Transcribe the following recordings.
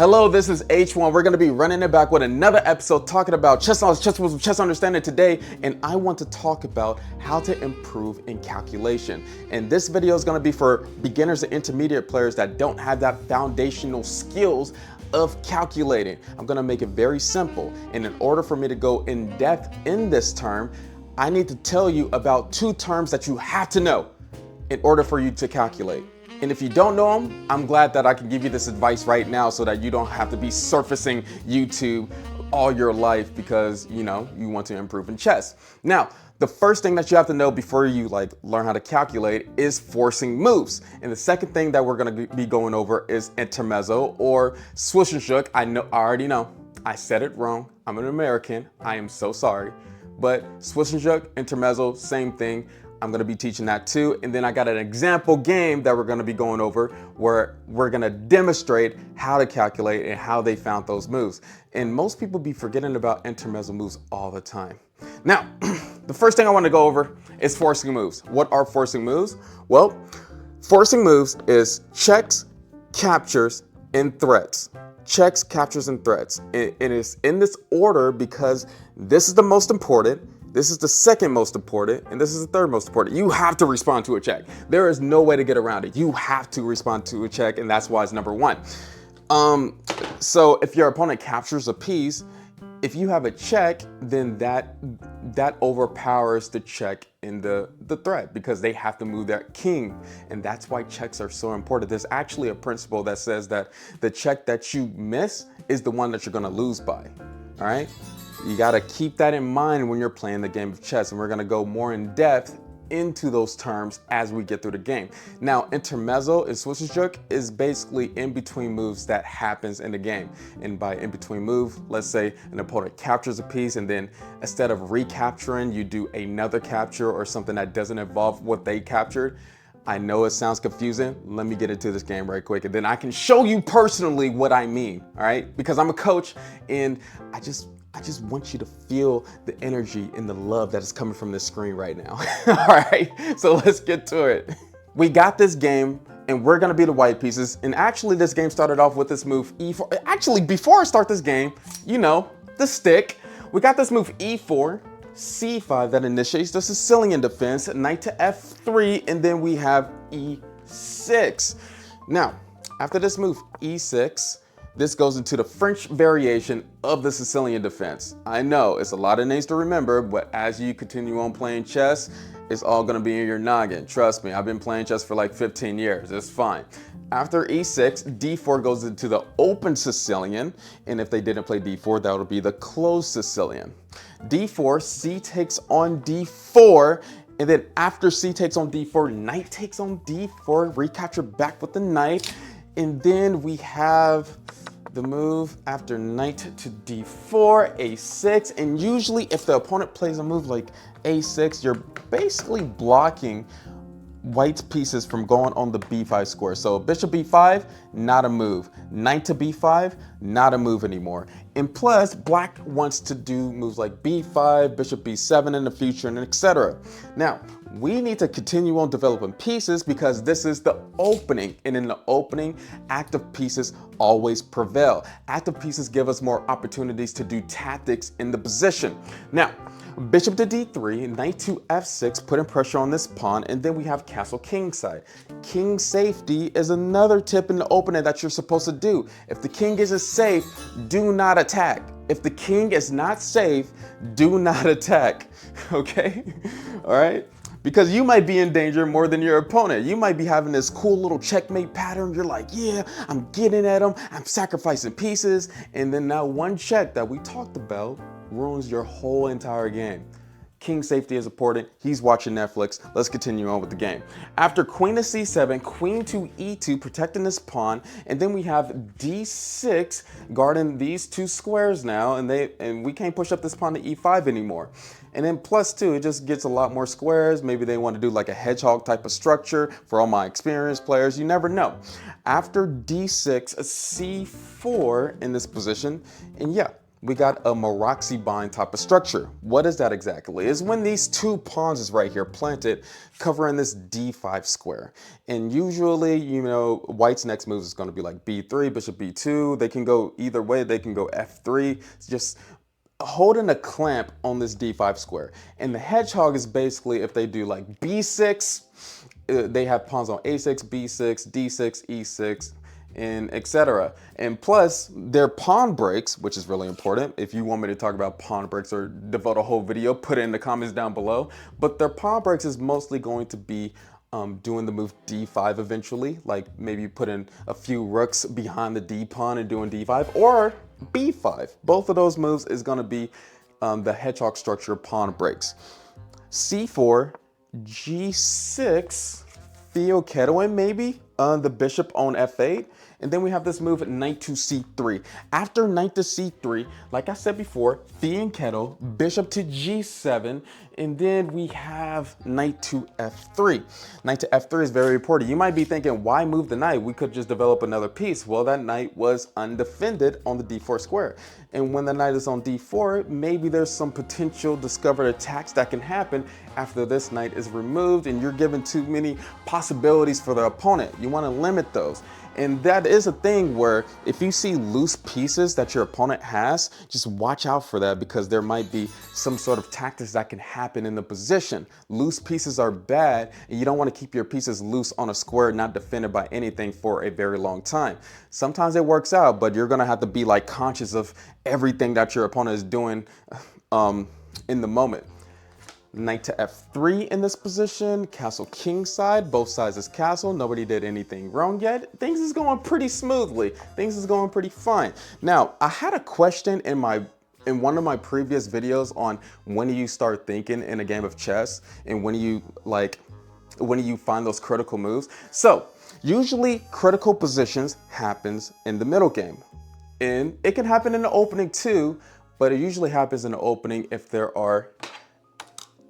Hello, this is H1. We're going to be running it back with another episode talking about chess knowledge, chess moves, chess understanding today. And I want to talk about how to improve in calculation. And this video is going to be for beginners and intermediate players that don't have that foundational skills of calculating. I'm going to make it very simple. And in order for me to go in depth in this term, I need to tell you about two terms that you have to know in order for you to calculate. And if you don't know them, I'm glad that I can give you this advice right now so that you don't have to be surfacing YouTube all your life because, you want to improve in chess. Now, the first thing that you have to know before you learn how to calculate is forcing moves. And the second thing that we're going to be going over is intermezzo or swish and shook. I already know. I said it wrong. I'm an American. I am so sorry. But swish and shook, intermezzo, same thing. I'm gonna be teaching that too. And then I got an example game that we're gonna be going over where we're gonna demonstrate how to calculate and how they found those moves. And most people be forgetting about intermezzo moves all the time. Now, the first thing I wanna go over is forcing moves. What are forcing moves? Well, forcing moves is checks, captures, and threats. Checks, captures, and threats. It is in this order because this is the most important. This is the second most important, and this is the third most important. You have to respond to a check. There is no way to get around it. You have to respond to a check, and that's why it's number one. So if your opponent captures a piece, if you have a check, then that overpowers the check in the threat because they have to move their king. And that's why checks are so important. There's actually a principle that says that the check that you miss is the one that you're gonna lose by, all right? You gotta keep that in mind when you're playing the game of chess, and we're gonna go more in depth into those terms as we get through the game. Now, intermezzo and swish and shook is basically in-between moves that happens in the game. And by in-between move, let's say an opponent captures a piece and then instead of recapturing, you do another capture or something that doesn't involve what they captured. I know it sounds confusing. Let me get into this game right quick and then I can show you personally what I mean, all right? Because I'm a coach and I just want you to feel the energy and the love that is coming from this screen right now. All right, so let's get to it. We got this game and we're gonna be the white pieces. And actually this game started off with this move E4. Actually, before I start this game, the stick. We got this move E4, C5 that initiates the Sicilian defense, knight to F3, and then we have E6. Now, after this move E6, this goes into the French variation of the Sicilian defense. I know it's a lot of names to remember, but as you continue on playing chess, it's all gonna be in your noggin. Trust me, I've been playing chess for like 15 years, it's fine. After E6, D4 goes into the open Sicilian, and if they didn't play D4, that would be the closed Sicilian. D4, C takes on D4, and then after C takes on D4, knight takes on D4, recapture back with the knight, and then we have the move after knight to D4, A6, and usually if the opponent plays a move like A6, you're basically blocking white's pieces from going on the B5 square. So bishop B5, not a move. Knight to B5, not a move anymore. And plus, black wants to do moves like B5, bishop B7 in the future, and etc. Now, we need to continue on developing pieces because this is the opening. And in the opening, active pieces always prevail. Active pieces give us more opportunities to do tactics in the position. Now, bishop to D3, knight to F6, putting pressure on this pawn, and then we have castle king side. King safety is another tip in the opening that you're supposed to do. If the king isn't safe, do not attack. If the king is not safe, do not attack, okay? All right? Because you might be in danger more than your opponent. You might be having this cool little checkmate pattern. You're like, yeah, I'm getting at him. I'm sacrificing pieces. And then that one check that we talked about ruins your whole entire game. King safety is important. He's watching Netflix. Let's continue on with the game. After queen to C7, queen to E2, protecting this pawn, and then we have D6 guarding these two squares now, and we can't push up this pawn to E5 anymore. And then plus two, it just gets a lot more squares. Maybe they want to do like a hedgehog type of structure for all my experienced players. You never know. After D6, C4 in this position, and yeah, we got a Maroxy-bind type of structure. What is that exactly? It's when these two pawns is right here planted, covering this d5 square. And usually, you know, white's next move is going to be like b3, bishop b2. They can go either way. They can go f3. It's just holding a clamp on this d5 square. And the hedgehog is basically if they do like b6, they have pawns on a6, b6, d6, e6, and etc. And plus their pawn breaks, which is really important. If you want me to talk about pawn breaks or devote a whole video, put it in the comments down below. But their pawn breaks is mostly going to be doing the move d5 eventually, like maybe put in a few rooks behind the d pawn and doing d5, or b5. Both of those moves is going to be the hedgehog structure pawn breaks. c4, g6, fianchetto, maybe the bishop on f8. And then we have this move knight to c3. After knight to c3, like I said before, fianchetto, bishop to g7, and then we have knight to f3. Knight to f3 is very important. You might be thinking, why move the knight? We could just develop another piece. Well, that knight was undefended on the d4 square. And when the knight is on d4, maybe there's some potential discovered attacks that can happen after this knight is removed, and you're given too many possibilities for the opponent. You want to limit those. And that is a thing where if you see loose pieces that your opponent has, just watch out for that, because there might be some sort of tactics that can happen in the position. Loose pieces are bad, and you don't want to keep your pieces loose on a square not defended by anything for a very long time. Sometimes it works out, but you're going to have to be like conscious of everything that your opponent is doing in the moment. Knight to f3 in this position, castle kingside, both sides is castle, nobody did anything wrong yet. Things is going pretty smoothly, things is going pretty fine. Now, I had a question in one of my previous videos on when do you start thinking in a game of chess, and when do you find those critical moves. So, usually critical positions happens in the middle game. And it can happen in the opening too, but it usually happens in the opening if there are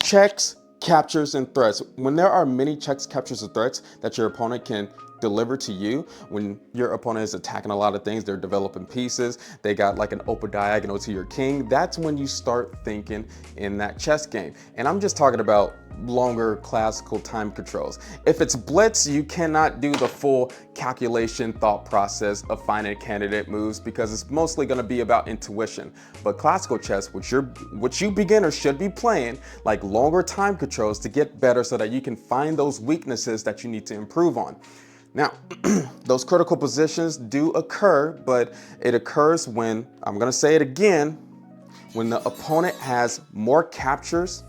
checks, captures, and threats. When there are many checks, captures, and threats that your opponent can deliver to you, when your opponent is attacking a lot of things, they're developing pieces, they got like an open diagonal to your king, that's when you start thinking in that chess game. And I'm just talking about longer classical time controls. If it's blitz, you cannot do the full calculation thought process of finding candidate moves, because it's mostly going to be about intuition. But classical chess, which you beginners should be playing, like longer time controls to get better so that you can find those weaknesses that you need to improve on. Now, those critical positions do occur, but it occurs when, I'm going to say it again, when the opponent has more captures,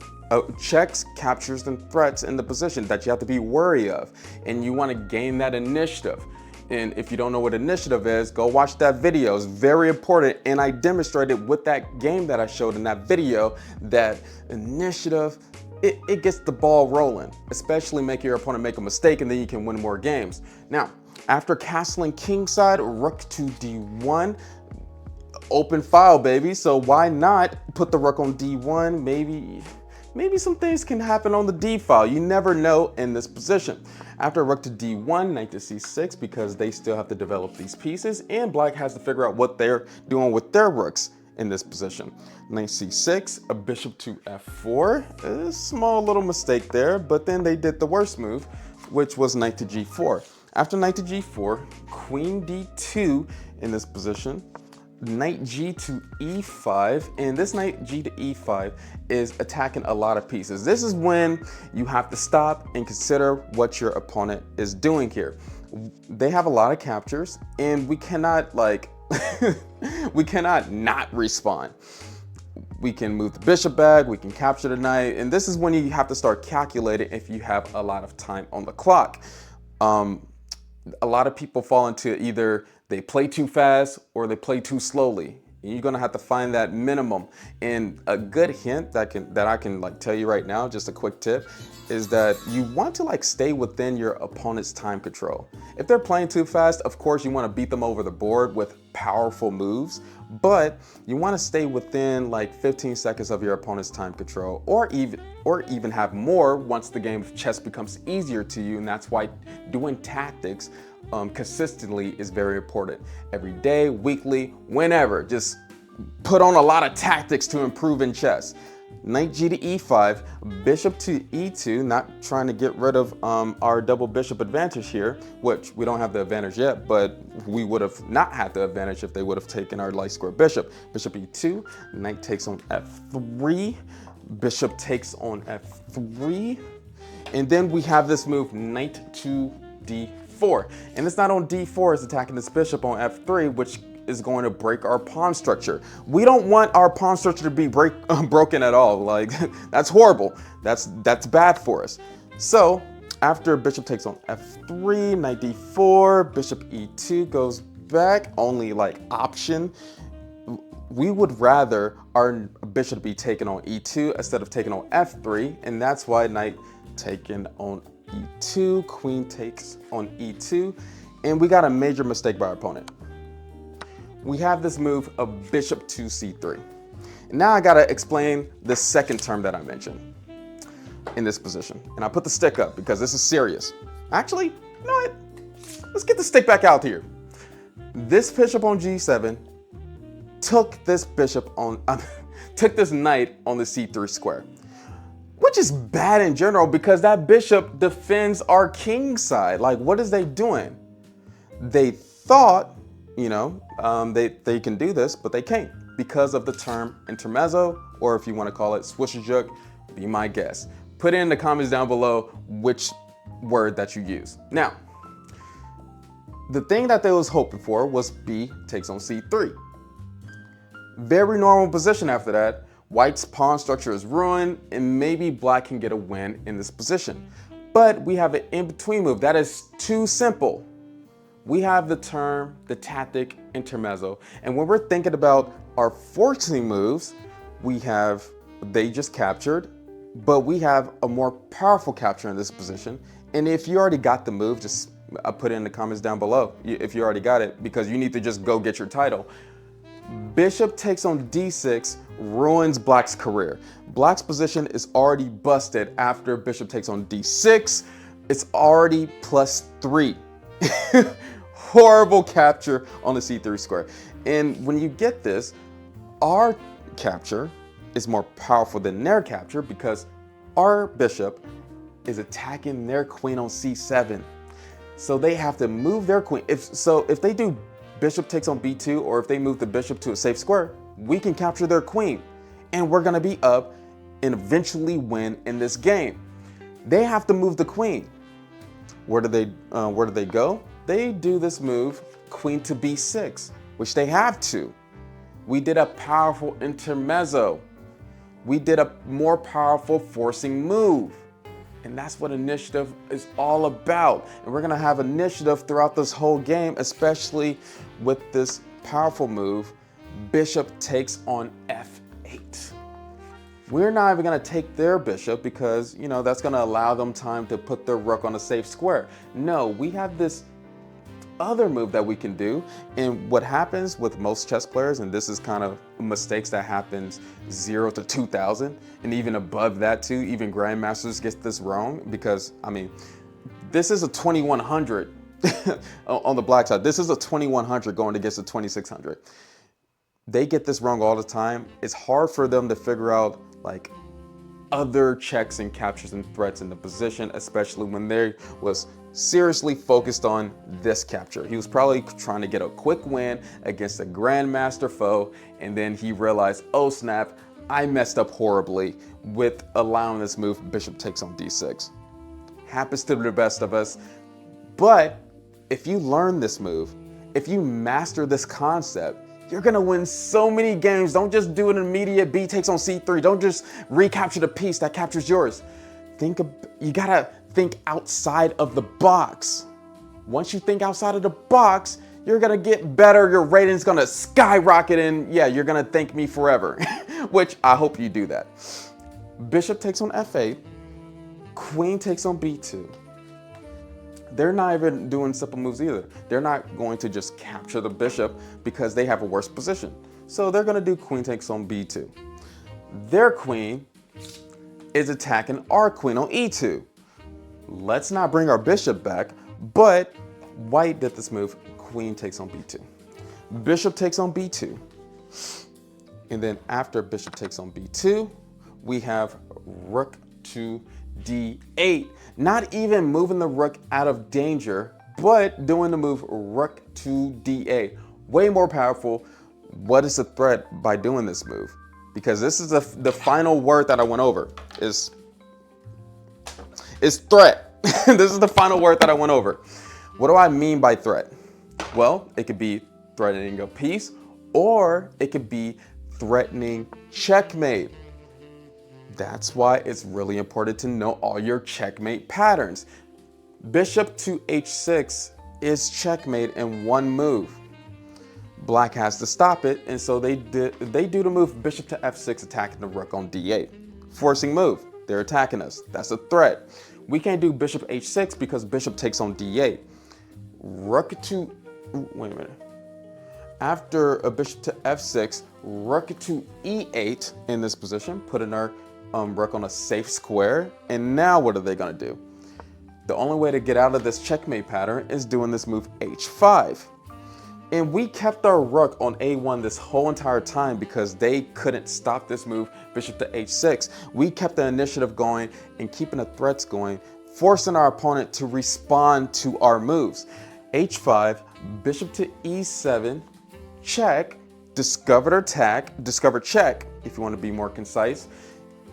checks, captures, and threats in the position that you have to be wary of, and you want to gain that initiative. And if you don't know what initiative is, go watch that video. It's very important, and I demonstrated with that game that I showed in that video that initiative, it gets the ball rolling, especially make your opponent make a mistake, and then you can win more games. Now, after castling kingside, rook to d1, open file, baby. So why not put the rook on d1? Maybe some things can happen on the d file. You never know in this position. After rook to d1, knight to c6, because they still have to develop these pieces, and black has to figure out what they're doing with their rooks in this position. Knight c6, a bishop to f4, a small little mistake there, but then they did the worst move, which was knight to g4. After knight to g4, queen d2 in this position, knight g to e5, and this knight g to e5 is attacking a lot of pieces. This is when you have to stop and consider what your opponent is doing here. They have a lot of captures, and we cannot we cannot not respond. We can move the bishop back, we can capture the knight, and this is when you have to start calculating if you have a lot of time on the clock. A lot of people fall into either they play too fast or they play too slowly. And you're gonna have to find that minimum. And a good hint that I can tell you right now, just a quick tip, is that you want to stay within your opponent's time control. If they're playing too fast, of course you want to beat them over the board with powerful moves, but you want to stay within 15 seconds of your opponent's time control, or even have more once the game of chess becomes easier to you. And that's why doing tactics consistently is very important. Every day, weekly, whenever, just put on a lot of tactics to improve in chess. Knight G to E5, bishop to E2, not trying to get rid of our double bishop advantage here, which we don't have the advantage yet, but we would have not had the advantage if they would have taken our light square bishop. Bishop E2, knight takes on F3, bishop takes on F3, and then we have this move, knight to D4. And it's not on D4, it's attacking this bishop on F3, which is going to break our pawn structure. We don't want our pawn structure to be broken at all. Like, that's horrible. That's bad for us. So after bishop takes on F3, knight D4, bishop E2 goes back, only like option. We would rather our bishop be taken on E2 instead of taking on F3, and that's why knight taken on E2, queen takes on E2, and we got a major mistake by our opponent. We have this move of bishop to C3. And now I gotta explain the second term that I mentioned in this position. And I put the stick up because this is serious. Actually, you know what? Let's get the stick back out here. This bishop on G7 took this bishop on, took this knight on the C3 square, which is bad in general because that bishop defends our king side. Like, what is they doing? They thought, you know, they can do this, but they can't because of the term intermezzo, or if you want to call it swisherjuk, be my guest. Put in the comments down below which word that you use. Now, the thing that they was hoping for was B takes on C3. Very normal position after that. White's pawn structure is ruined, and maybe black can get a win in this position. But we have an in-between move that is too simple. We have the term, the tactic, intermezzo. And when we're thinking about our forcing moves, we have, they just captured, but we have a more powerful capture in this position. And if you already got the move, just put it in the comments down below if you already got it, because you need to just go get your title. Bishop takes on D6 ruins black's career. Black's position is already busted after bishop takes on D6. It's already +3. Horrible capture on the C3 square. And when you get this, our capture is more powerful than their capture because our bishop is attacking their queen on C7. So they have to move their queen. If they do bishop takes on B2, or if they move the bishop to a safe square, we can capture their queen. And we're gonna be up and eventually win in this game. They have to move the queen. Where do they go? They do this move, queen to B6, which they have to. We did a powerful intermezzo. We did a more powerful forcing move. And that's what initiative is all about. And we're gonna have initiative throughout this whole game, especially with this powerful move, bishop takes on F8. We're not even gonna take their bishop because, you know, that's gonna allow them time to put their rook on a safe square. No, we have this other move that we can do. And what happens with most chess players, and this is kind of mistakes that happens 0 to 2000, and even above that too, even grandmasters get this wrong because, I mean, this is a 2100 on the black side. This is a 2100 going against a 2600. They get this wrong all the time. It's hard for them to figure out like other checks and captures and threats in the position, especially when they was seriously focused on this capture. He was probably trying to get a quick win against a grandmaster foe, and then he realized, oh snap, I messed up horribly with allowing this move, bishop takes on D6. Happens to the best of us, but if you learn this move, if you master this concept, you're gonna win so many games. Don't just do an immediate B takes on C3. Don't just recapture the piece that captures yours. You gotta think outside of the box. Once you think outside of the box, you're gonna get better. Your rating's gonna skyrocket, and yeah, you're gonna thank me forever, which I hope you do that. Bishop takes on F8, queen takes on B2. They're not even doing simple moves either. They're not going to just capture the bishop because they have a worse position. So they're gonna do queen takes on B2. Their queen is attacking our queen on E2. Let's not bring our bishop back, but white did this move, queen takes on B2. Bishop takes on B2. And then after bishop takes on b2, we have rook to d8. Not even moving the rook out of danger, but doing the move rook to d8. Way more powerful. What is the threat by doing this move? Because this is the final word that I went over is threat. This is the final word that I went over. What do I mean by threat? Well, it could be threatening a piece, or it could be threatening checkmate. That's why it's really important to know all your checkmate patterns. Bishop to h6 is checkmate in one move. Black has to stop it, and so they do the move bishop to f6, attacking the rook on d8. Forcing move. They're attacking us. That's a threat. We can't do bishop h6 because bishop takes on d8. Rook to, wait a minute. After a bishop to f6, rook to e8 in this position, putting our rook on a safe square. And now what are they going to do? The only way to get out of this checkmate pattern is doing this move h5. And we kept our rook on a1 this whole entire time because they couldn't stop this move, bishop to h6. We kept the initiative going and keeping the threats going, forcing our opponent to respond to our moves. h5, bishop to e7, check, discovered attack, discovered check, if you want to be more concise,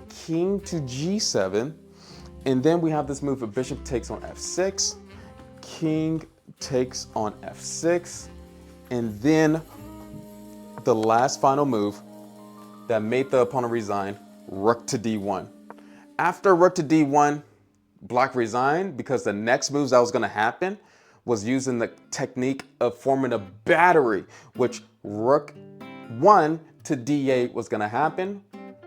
king to g7, and then we have this move of bishop takes on f6, king takes on f6, and then the last final move that made the opponent resign, rook to d1. After rook to d1, Black resigned because the next moves that was going to happen was using the technique of forming a battery, which rook 1 to d8 was going to happen,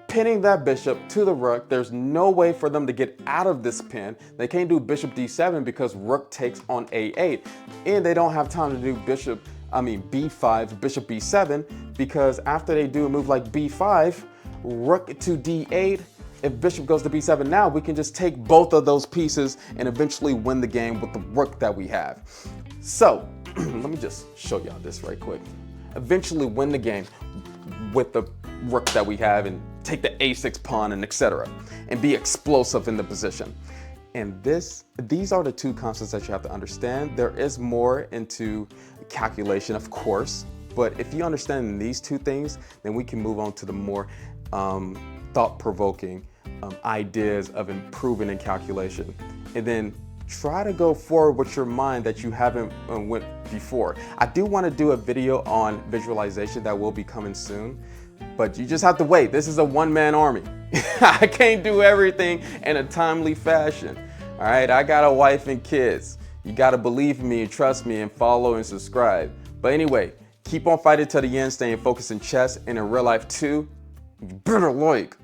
pinning that bishop to the rook. There's no way for them to get out of this pin. They can't do bishop d7 because rook takes on a8, and they don't have time to do b5, bishop b7, because after they do a move like b5, rook to d8, if bishop goes to b7 now, we can just take both of those pieces and eventually win the game with the rook that we have. So let me just show y'all this right quick. Eventually win the game with the rook that we have and take the a6 pawn and etc. and be explosive in the position. And these are the two concepts that you have to understand. There is more into calculation, of course, but if you understand these two things, then we can move on to the more thought-provoking ideas of improving in calculation. And then try to go forward with your mind that you haven't went before. I do want to do a video on visualization that will be coming soon, but you just have to wait. This is a one-man army. I can't do everything in a timely fashion. All right, I got a wife and kids. You got to believe in me and trust me and follow and subscribe. But anyway, keep on fighting to the end, staying focused in chess and in real life too. You better like.